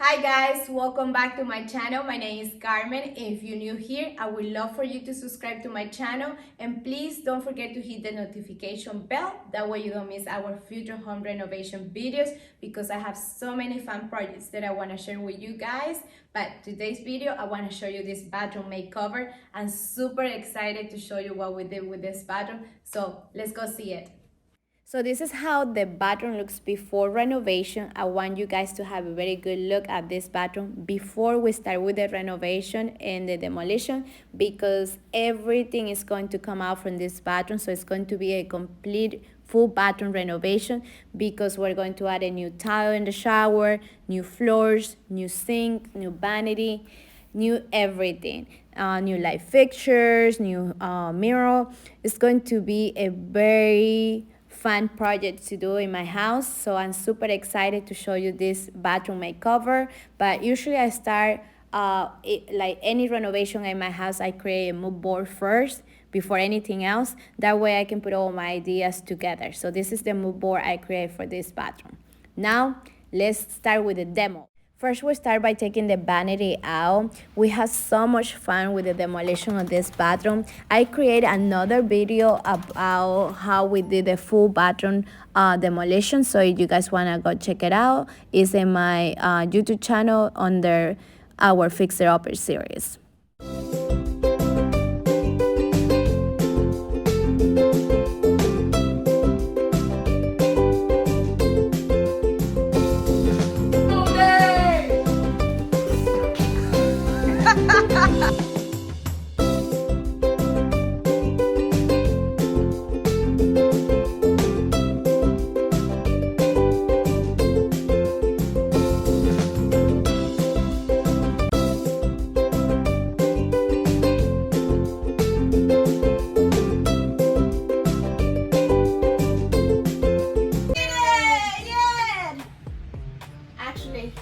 Hi guys, welcome back to my channel. My name is Carmen. If you're new here, I would love for you to subscribe to my channel, and please don't forget to hit the notification bell. That way you don't miss our future home renovation videos, because I have so many fun projects that I want to share with you guys. But today's video, I want to show you this bathroom makeover. I'm super excited to show you what we did with this bathroom. So let's go see it. So this is how the bathroom looks before renovation. I want you guys to have a very good look at this bathroom before we start with the renovation and the demolition, because everything is going to come out from this bathroom. So it's going to be a complete full bathroom renovation, because we're going to add a new tile in the shower, new floors, new sink, new vanity, new everything, new light fixtures, new mirror. It's going to be a very fun project to do in my house, so I'm super excited to show you this bathroom makeover. But usually I start like any renovation in my house, I create a mood board first before anything else. That way I can put all my ideas together. So this is the mood board I create for this bathroom. Now let's start with the demo. First, we start by taking the vanity out. We had so much fun with the demolition of this bathroom. I created another video about how we did the full bathroom demolition. So if you guys want to go check it out, it's in my YouTube channel under our Fix It Upper series.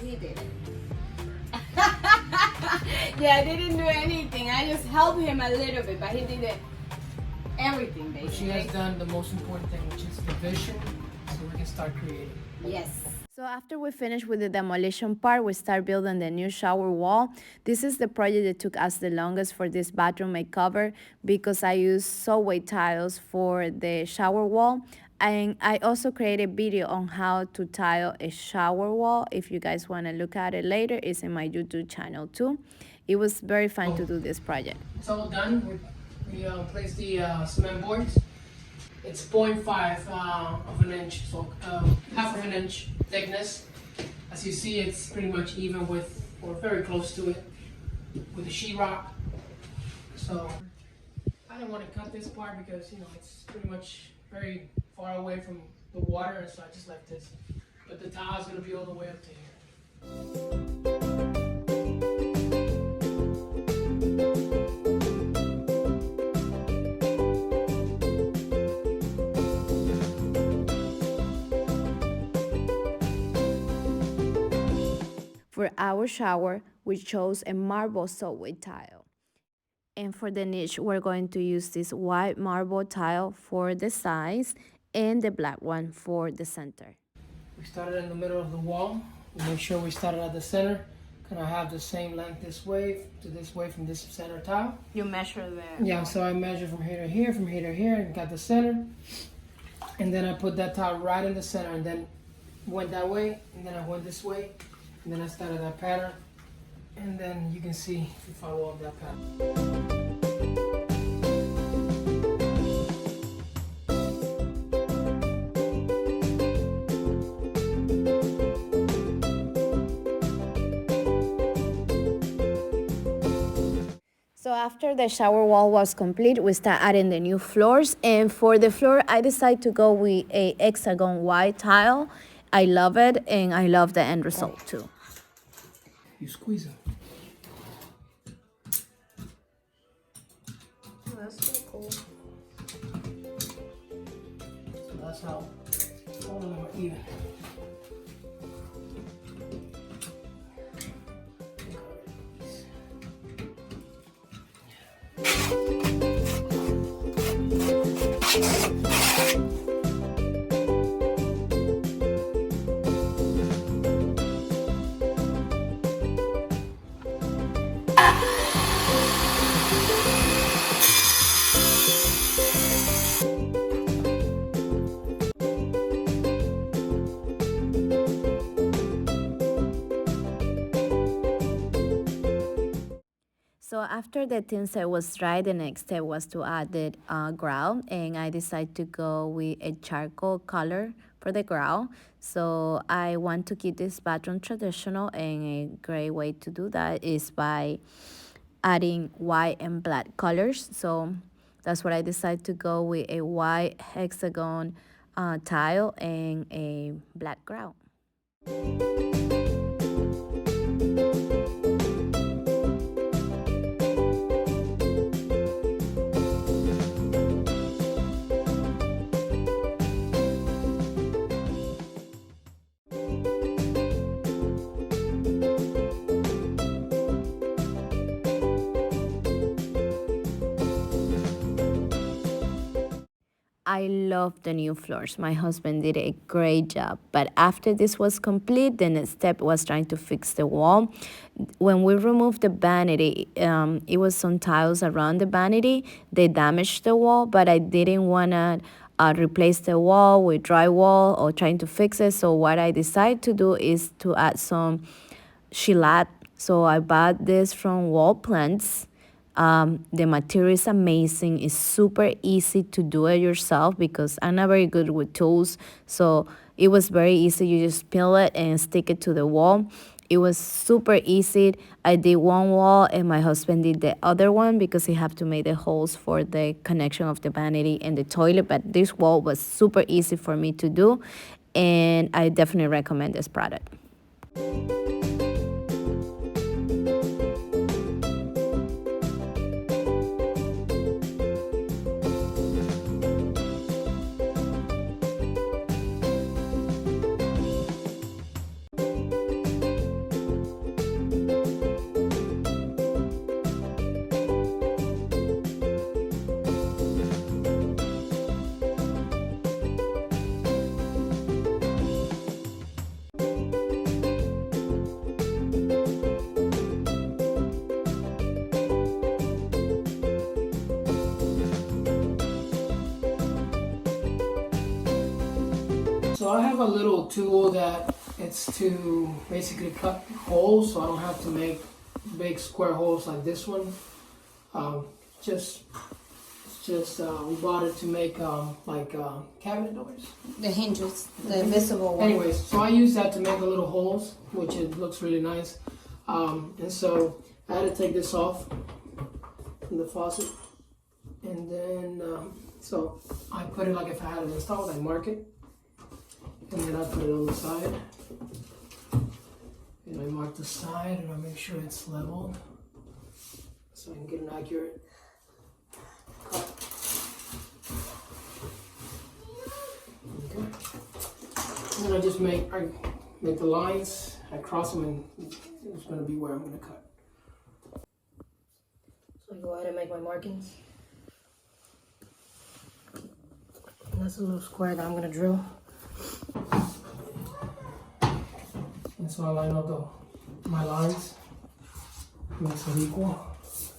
He did it. Yeah, I didn't do anything. I just helped him a little bit, but he did it. Everything, basically. She has done the most important thing, which is the vision, so we can start creating. Yes. So after we finish with the demolition part, we start building the new shower wall. This is the project that took us the longest for this bathroom makeover, because I used solid tiles for the shower wall. And I also created a video on how to tile a shower wall. If you guys want to look at it later, it's in my YouTube channel too. It was very fun to do this project. It's all done. We placed the cement boards. It's 0.5 of an inch, so half of an inch thickness. As you see, it's pretty much even with, or very close to it, with the sheetrock. So I didn't want to cut this part because, you know, it's pretty much very far away from the water, and so I just left this. But the tile is going to be all the way up to here. For our shower, we chose a marble solid tile. And for the niche, we're going to use this white marble tile for the sides and the black one for the center. We started in the middle of the wall. We make sure we started at the center. Kind of have the same length this way to this way from this center tile. You measure there. Yeah, so I measure from here to here, from here to here, and got the center. And then I put that tile right in the center, and then went that way, and then I went this way, and then I started that pattern. And then you can see if you follow up that pattern. So after the shower wall was complete, we start adding the new floors. And for the floor, I decided to go with a hexagon white tile. I love it, and I love the end result too. You squeeze it. Oh, that's so cool. So that's how all of them are even. So after the thin set was dry, the next step was to add the grout, and I decided to go with a charcoal color for the grout. So I want to keep this bathroom traditional, and a great way to do that is by adding white and black colors. So that's what I decided to go with, a white hexagon tile and a black grout. I love the new floors. My husband did a great job. But after this was complete, the next step was trying to fix the wall. When we removed the vanity, it was some tiles around the vanity. They damaged the wall, but I didn't want to replace the wall with drywall or trying to fix it. So what I decided to do is to add some shellac. So I bought this from Wallplanks. The material is amazing. It's super easy to do it yourself because I'm not very good with tools. So it was very easy. You just peel it and stick it to the wall. It was super easy. I did one wall and my husband did the other one because he had to make the holes for the connection of the vanity and the toilet. But this wall was super easy for me to do, and I definitely recommend this product. So I have a little tool that it's to basically cut holes, so I don't have to make big square holes like this one. We bought it to make cabinet doors. The hinges, the visible one. Anyways, so I use that to make the little holes, which it looks really nice. And so I had to take this off from the faucet, and then so I put it like if I had it installed, I mark it. And then I put it on the side. And I mark the side and I make sure it's leveled so I can get an accurate cut. Okay. And then I just make the lines, I cross them, and it's going to be where I'm going to cut. So I go ahead and make my markings. And that's a little square that I'm going to drill. And so I line up my lines, makes it equal.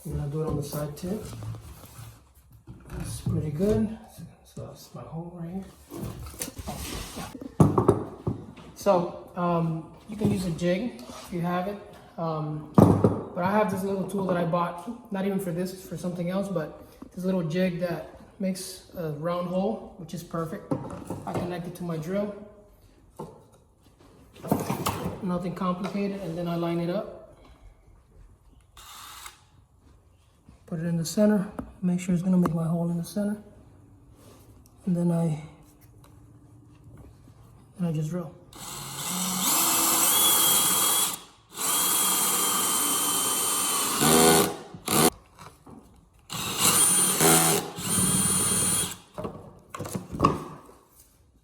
And I'll do it on the side too. That's pretty good. So that's my hole right here. So you can use a jig if you have it. But I have this little tool that I bought, not even for this, it's for something else, but this little jig that makes a round hole, which is perfect. I connect it to my drill. Nothing complicated, and then I line it up. Put it in the center, make sure it's gonna make my hole in the center. And then I just drill.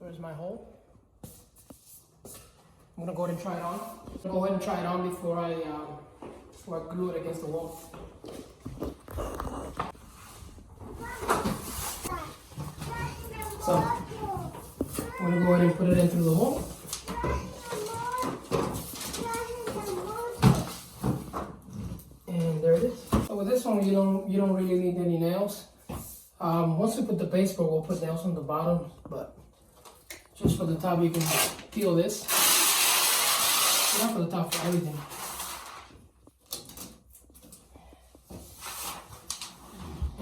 There's my hole. I'm gonna go ahead and try it on. Go ahead and try it on before I glue it against the wall. So I'm gonna go ahead and put it in through the hole. And there it is. So with this one, you don't really need any nails. Once we put the baseboard, we'll put nails on the bottom, but just for the top, you can peel this. Not for the top, for everything.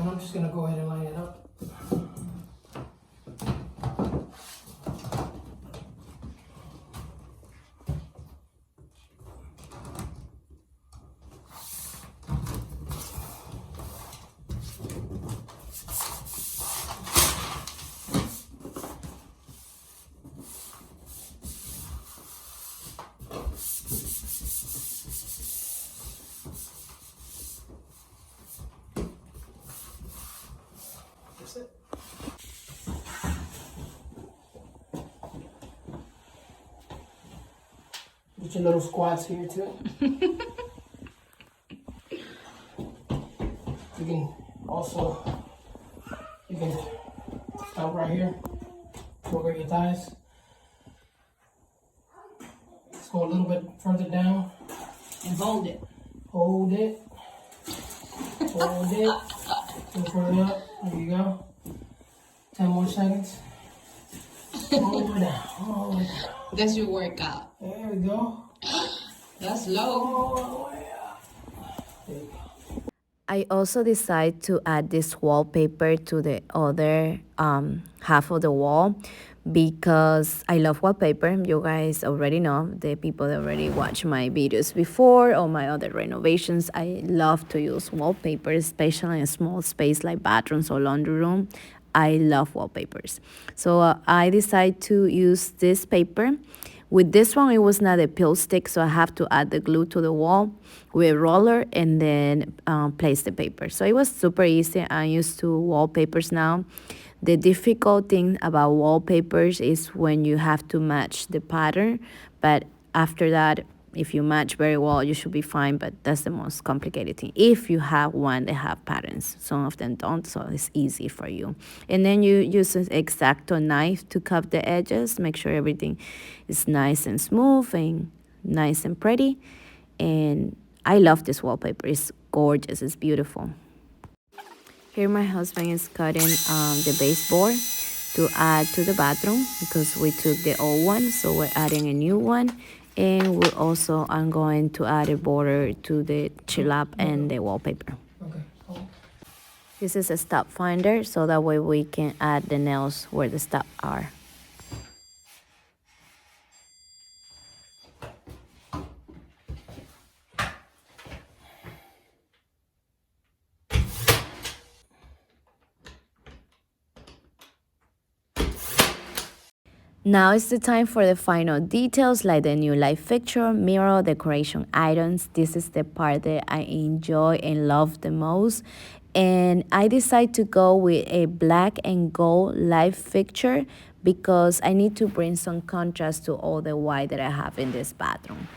And I'm just gonna go ahead and line it up. That's it. Get your little squats here too. You can also, you can stop right here, over your thighs. Let's go a little bit further down. And hold it. Hold it. Hold it. Go further up. There you go. 10 more seconds. Hold it down. Hold it down. That's your workout. There we go. That's low. All the way up. There you go. I also decided to add this wallpaper to the other half of the wall because I love wallpaper. You guys already know, the people that already watched my videos before or my other renovations. I love to use wallpaper, especially in a small space like bathrooms or laundry room. I love wallpapers. So I decided to use this paper. With this one, it was not a peel stick, so I have to add the glue to the wall with a roller and then place the paper. So it was super easy. I'm used to wallpapers now. The difficult thing about wallpapers is when you have to match the pattern, but after that, if you match very well, you should be fine, but that's the most complicated thing. If you have one that have patterns, some of them don't, so it's easy for you. And then you use an X-Acto knife to cut the edges, make sure everything is nice and smooth and nice and pretty. And I love this wallpaper. It's gorgeous. It's beautiful. Here my husband is cutting the baseboard to add to the bathroom because we took the old one, so we're adding a new one. And we also, I'm going to add a border to the chill-up and the wallpaper. Okay. This is a stop finder, so that way we can add the nails where the stops are. Now it's the time for the final details like the new light fixture, mirror, decoration items. This is the part that I enjoy and love the most. And I decided to go with a black and gold light fixture because I need to bring some contrast to all the white that I have in this bathroom.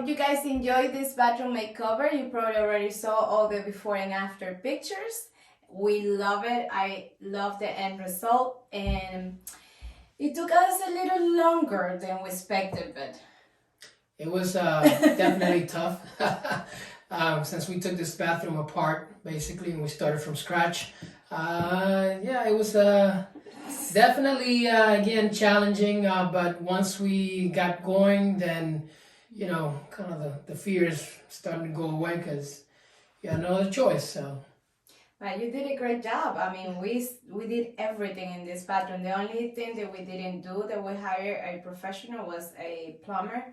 hope you guys enjoyed this bathroom makeover. You probably already saw all the before and after pictures. We love it. I love the end result, and it took us a little longer than we expected, but it was definitely tough. Since we took this bathroom apart basically and we started from scratch. Yeah, it was definitely again challenging, but once we got going, then you know, kind of the fears starting to go away because you had no other choice. So but you did a great job. I mean, we did everything in this bathroom. The only thing that we didn't do, that we hired a professional, was a plumber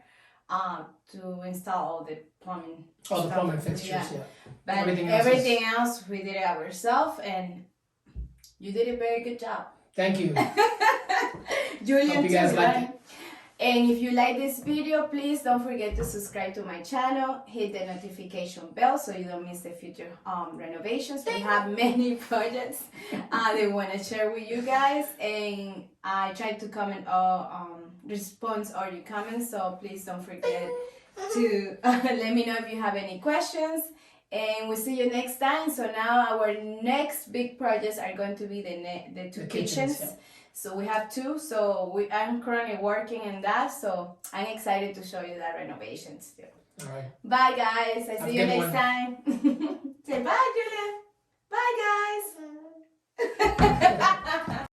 to install all the plumbing all the stuff. plumbing fixtures, yeah. But Everything else we did it ourselves, and you did a very good job. Thank you. Julian, hope you guys too, liked right? it. And if you like this video, please don't forget to subscribe to my channel, hit the notification bell so you don't miss the future renovations. We have many projects that we want to share with you guys, and I try to comment or respond all your comments, so please don't forget to let me know if you have any questions, and we'll see you next time. So now our next big projects are going to be the two kitchens. Yeah. So we have two, so I'm currently working in that, so I'm excited to show you that renovation still. All right. Bye guys, I Have a see you good next one. time. Say bye,